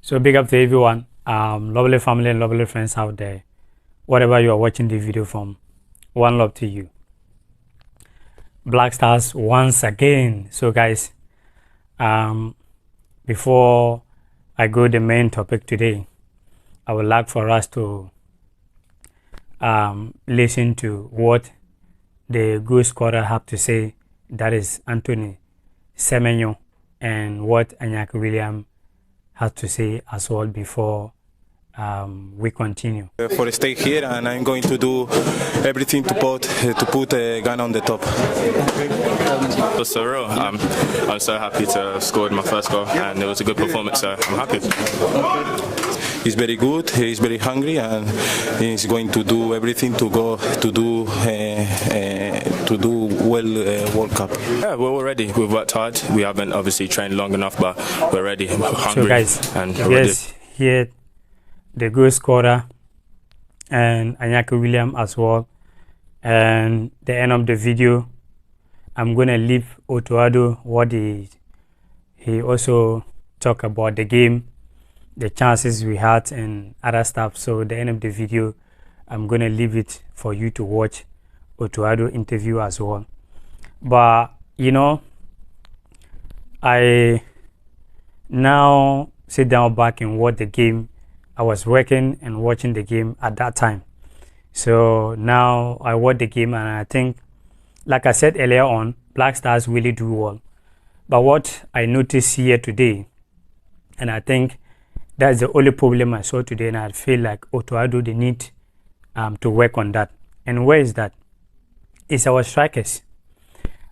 So big up to everyone, lovely family and lovely friends out there, whatever you are watching the video from. One love to you. Black Stars once again. So guys, before I go the main topic today, I would like for us to listen to what the goal scorer have to say, that is Anthony Semenyo, and what Anyaki William has to say as well before we continue. For the stake here, and I'm going to do everything to put Ghana on the top. It was surreal. I'm so happy to have scored my first goal, and it was a good performance, so I'm happy. He's very good, he's very hungry, and he's going to do everything to do well World Cup. Yeah, we're ready. We've worked hard. We haven't obviously trained long enough, but we're ready. We're hungry. So guys, and yes, here the goal scorer and Anyaki William as well. And the end of the video, I'm gonna leave Otuado what he also talk about the game, the chances we had and other stuff. So the end of the video, I'm gonna leave it for you to watch Otuado interview as well. But you know, I now sit down back and watch the game. I was working and watching the game at that time. So now I watch the game, and I think, like I said earlier on, Black Stars really do well. But what I noticed here today, and I think that's the only problem I saw today, and I feel like Otuado, they need to work on that. And where is that? It's our strikers.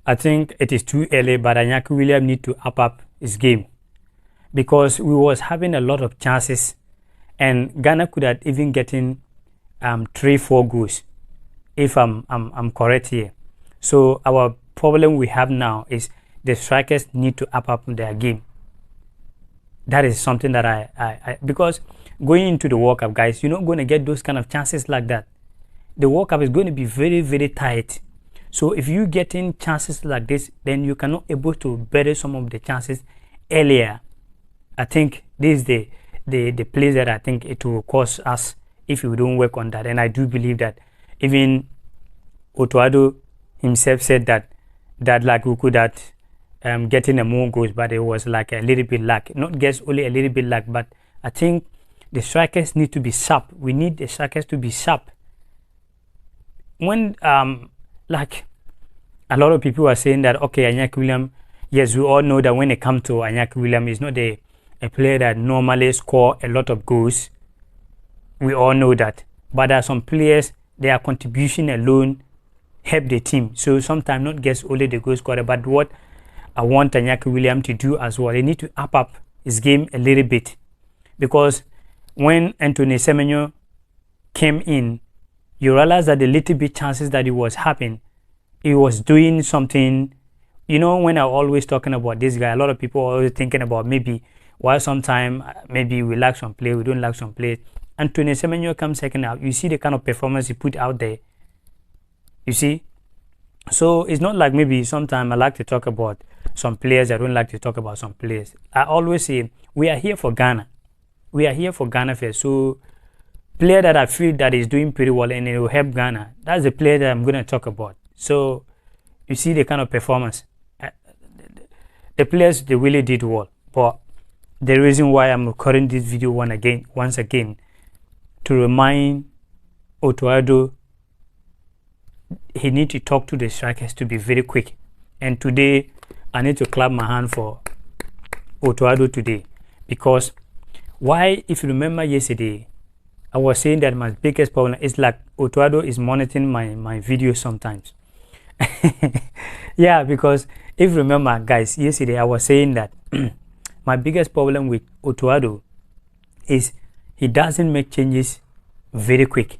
I think it is too early, but Anyaki William need to up his game, because we was having a lot of chances, and Ghana could have even gotten 3-4 goals, if I'm correct here. So our problem we have now is the strikers need to up their game. That is something that I because going into the World Cup, guys, you're not going to get those kind of chances like that. The World Cup is going to be very, very tight. So if you get in chances like this, then you cannot able to bury some of the chances earlier. I think this is the place that I think it will cost us if we don't work on that. And I do believe that even Otuado himself said that like we could have getting a more goals, but it was like a little bit lack. Not just only a little bit lack, but I think the strikers need to be sharp. We need the strikers to be sharp. When like a lot of people are saying that, okay, Anyaki William, yes, we all know that when it comes to Anyaki William, he's not a player that normally score a lot of goals. We all know that. But there are some players, their contribution alone help the team. So sometimes not just only the goal scorer, but what I want Anyaki William to do as well, they need to up his game a little bit. Because when Anthony Semenyo came in, you realize that the little bit chances that he was having, he was doing something. You know, when I'm always talking about this guy, a lot of people are always thinking about maybe why sometimes maybe we lack some play, we don't lack some play. Anthony Semenyo comes second out. You see the kind of performance he put out there. You see? So it's not like maybe sometimes I like to talk about some players. I don't like to talk about some players. I always say we are here for Ghana. We are here for Ghana first. So player that I feel that is doing pretty well and it will help Ghana, that's the player that I'm going to talk about. So you see the kind of performance. The players, they really did well. But the reason why I'm recording this video once again, to remind Otuado, he need to talk to the strikers to be very quick. And today, I need to clap my hand for Otuado today. Because why, if you remember yesterday, I was saying that my biggest problem is like Otuado is monitoring my videos sometimes. Yeah, because if you remember, guys, yesterday I was saying that my biggest problem with Otuado is he doesn't make changes very quick.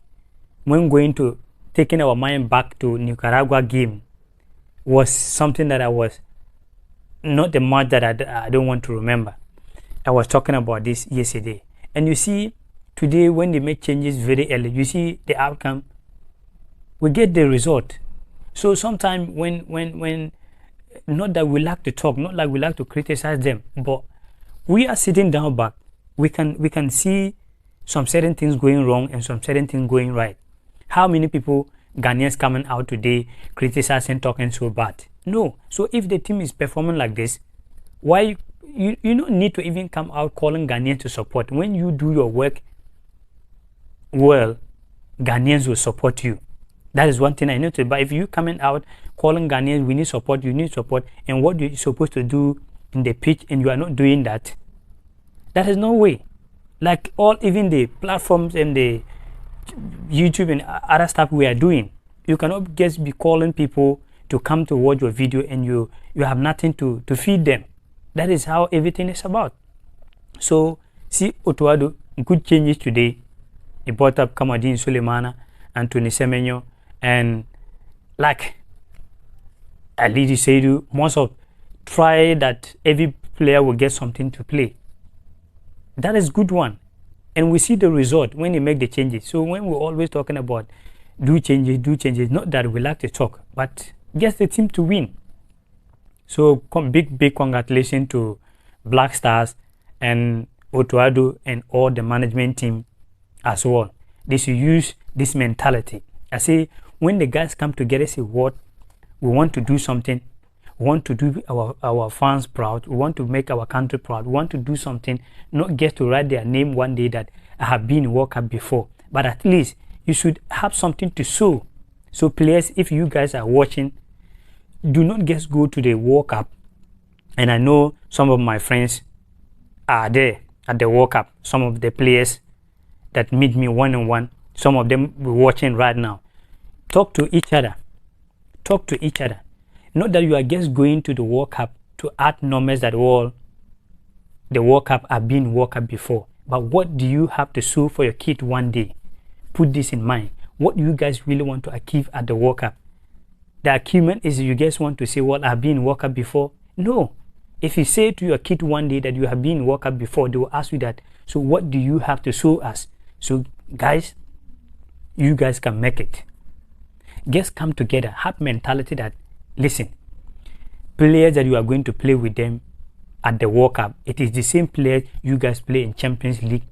When going to taking our mind back to Nicaragua game was something that I was not the much that I don't want to remember. I was talking about this yesterday. And you see, today when they make changes very early, you see the outcome, we get the result. So sometimes when not that we like to talk, not like we like to criticize them, but we are sitting down back we can see some certain things going wrong and some certain things going right. How many people Ghanaians coming out today criticizing, talking so bad? No. So if the team is performing like this, why you don't need to even come out calling Ghanaians to support? When you do your work well, Ghanaians will support you. That is one thing I noticed. But if you coming out calling Ghanaians, we need support, you need support, and what you're supposed to do in the pitch, and you are not doing that, that is no way. Like even the platforms and the YouTube and other stuff we are doing, you cannot just be calling people to come to watch your video and you have nothing to feed them. That is how everything is about. So see Otuado, good changes today. He brought up Kamadin Sulemana, Anthony Semenyo, and like Ali Seidu, most of try that every player will get something to play. That is good one. And we see the result when they make the changes. So when we're always talking about do changes, not that we like to talk, but get the team to win. So big congratulations to Black Stars and Otuado and all the management team as well. They should use this mentality. I say when the guys come together, say what we want to do something, we want to do our fans proud, we want to make our country proud, we want to do something, not get to write their name one day that I have been in World Cup before, but at least you should have something to show. So players, if you guys are watching, do not just go to the World Cup, and I know some of my friends are there at the World Cup, some of the players that meet me one-on-one, some of them will watching right now. Talk to each other. Talk to each other. Not that you are just going to the World Cup to add numbers that all the World Cup have been World Cup before. But what do you have to show for your kid one day? Put this in mind. What do you guys really want to achieve at the World Cup? The achievement is you guys want to say, well, I've been in World Cup before. No. If you say to your kid one day that you have been in World Cup before, they will ask you that. So what do you have to show us? So guys, you guys can make it. Just come together. Have mentality that, listen, players that you are going to play with them at the World Cup, it is the same players you guys play in Champions League,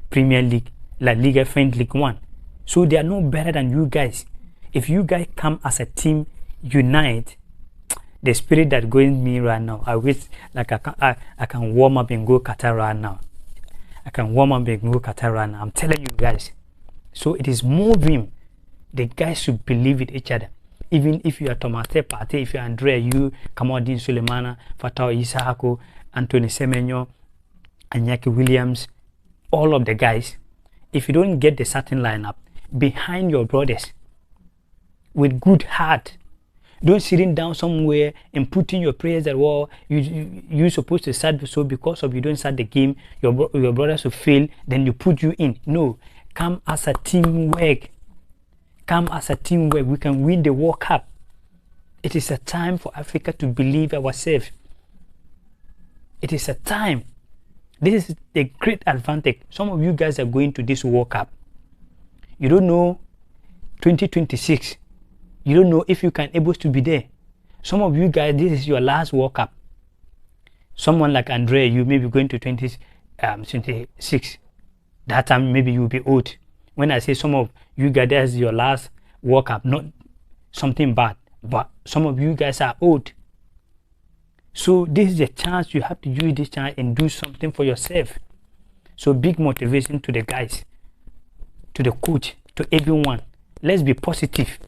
Premier League, La Liga, French League 1. So they are no better than you guys. If you guys come as a team, unite, the spirit that going me right now, I wish like I can warm up and go Qatar right now. I can warm up and go Qatar right now. I'm telling you guys. So it is moving. The guys should believe in each other. Even if you are Tomate Pate, if you are Andrea, you, Kamadin Sulemana, Fatao Isahako, Anthony Semenyo, Anyaki Williams, all of the guys, if you don't get the certain lineup behind your brothers with good heart, don't sitting down somewhere and putting your prayers that, well, you're supposed to start, so because of you don't start the game, your brothers will fail, then you put you in. No, come as a teamwork. Come as a teamwork. We can win the World Cup. It is a time for Africa to believe ourselves. It is a time. This is the great advantage. Some of you guys are going to this World Cup. You don't know 2026. You don't know if you can able to be there. Some of you guys, this is your last World Cup. Someone like Andrea, you may be going to 2026. That time maybe you will be old. When I say some of you guys, that's your last World Cup, not something bad, but some of you guys are old. So this is a chance. You have to use this chance and do something for yourself. So big motivation to the guys, to the coach, to everyone. Let's be positive.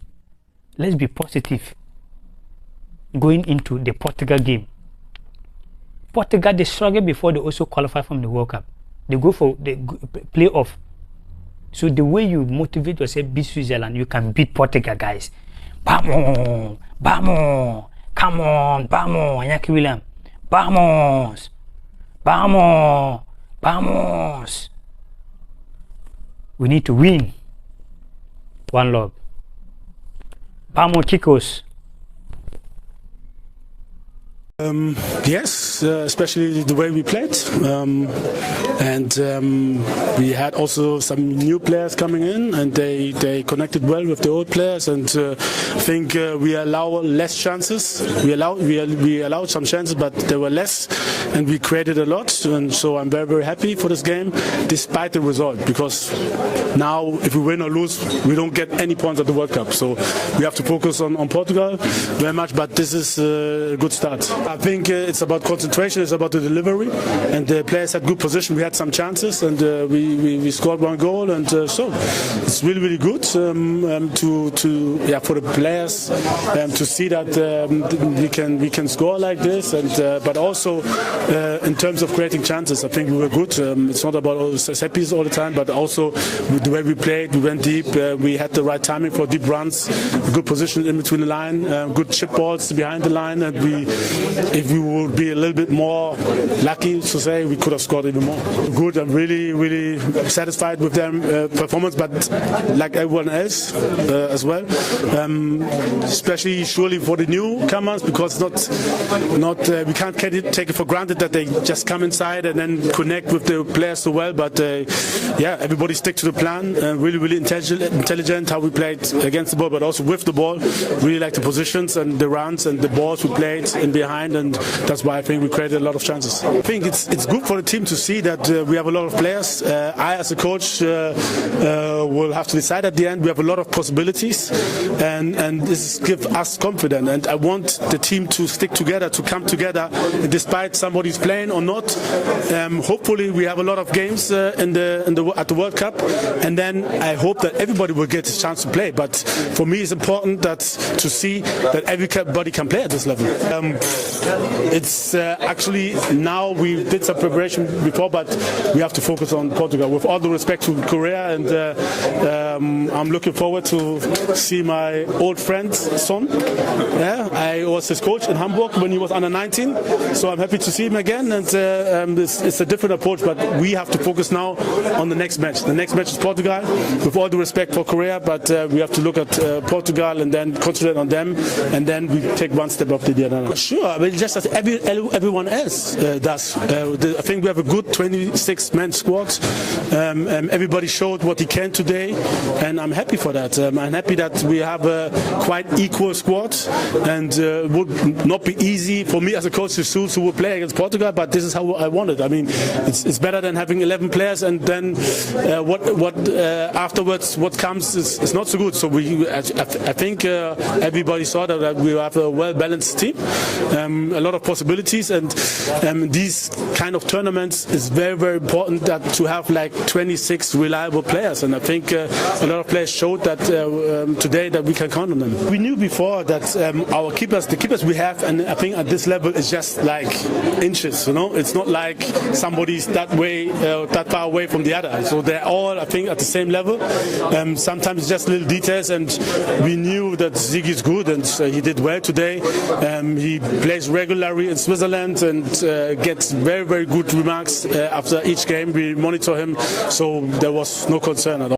Let's be positive going into the Portugal game. Portugal, they struggle before they also qualify from the World Cup. They go for the playoff. So the way you motivate yourself, beat Switzerland, you can beat Portugal, guys. Vamos, vamos, come on, vamos, Anyaki William, vamos, vamos, vamos. We need to win. One love. Vamos, chicos. Yes, especially the way we played, and we had also some new players coming in, and they connected well with the old players. And I think we allow less chances. We allowed some chances, but there were less, and we created a lot. And so I'm very happy for this game, despite the result. Because now, if we win or lose, we don't get any points at the World Cup. So we have to focus on Portugal very much. But this is a good start. I think it's about concentration, it's about the delivery, and the players had good position. We had some chances, and we scored one goal, and so it's really good for the players to see that we can score like this, and but also in terms of creating chances, I think we were good. It's not about all the set pieces all the time, but also with the way we played, we went deep. We had the right timing for deep runs, good position in between the line, good chip balls behind the line, and if we would be a little bit more lucky, to say, we could have scored even more. Good. I'm really satisfied with their performance, but like everyone else as well, especially surely for the newcomers, because we can't take it for granted that they just come inside and then connect with the players so well. But everybody stick to the plan. Really intelligent how we played against the ball, but also with the ball. Really like the positions and the runs and the balls we played in behind, and that's why I think we created a lot of chances. I think it's good for the team to see that we have a lot of players. I, as a coach, will have to decide at the end. We have a lot of possibilities, and this gives us confidence. And I want the team to stick together, to come together, despite somebody's playing or not. Hopefully, we have a lot of games at the World Cup, and then I hope that everybody will get a chance to play. But for me, it's important to see that everybody can play at this level. It's actually now we did some preparation before, but we have to focus on Portugal. With all the respect to Korea, and I'm looking forward to see my old friend's son. I was his coach in Hamburg when he was under 19, so I'm happy to see him again. And it's a different approach, but we have to focus now on the next match. The next match is Portugal. With all the respect for Korea, but we have to look at Portugal and then concentrate on them, and then we take one step after the other. Sure, I mean, just as everyone else does. I think we have a good 26-man squad. Everybody showed what he can today, and I'm happy for that. I'm happy that we have a quite equal squad, and it would not be easy for me as a coach to choose who will play against Portugal, but this is how I want it. I mean, it's better than having 11 players, and then afterwards what comes is not so good. So I think everybody saw that we have a well-balanced team, a lot of possibilities, and these kind of tournaments is very important to have like 26 reliable players, and I think a lot of players showed that today that we can count on them. We knew before that our keepers, the keepers we have, and I think at this level is just like inches, it's not like somebody's that far away from the other, so they're all, I think, at the same level. Sometimes it's just little details, and we knew that Ziggy is good, and he did well today. He plays regularly in Switzerland and gets very good remarks after each game. We monitor him, so there was no concern at all.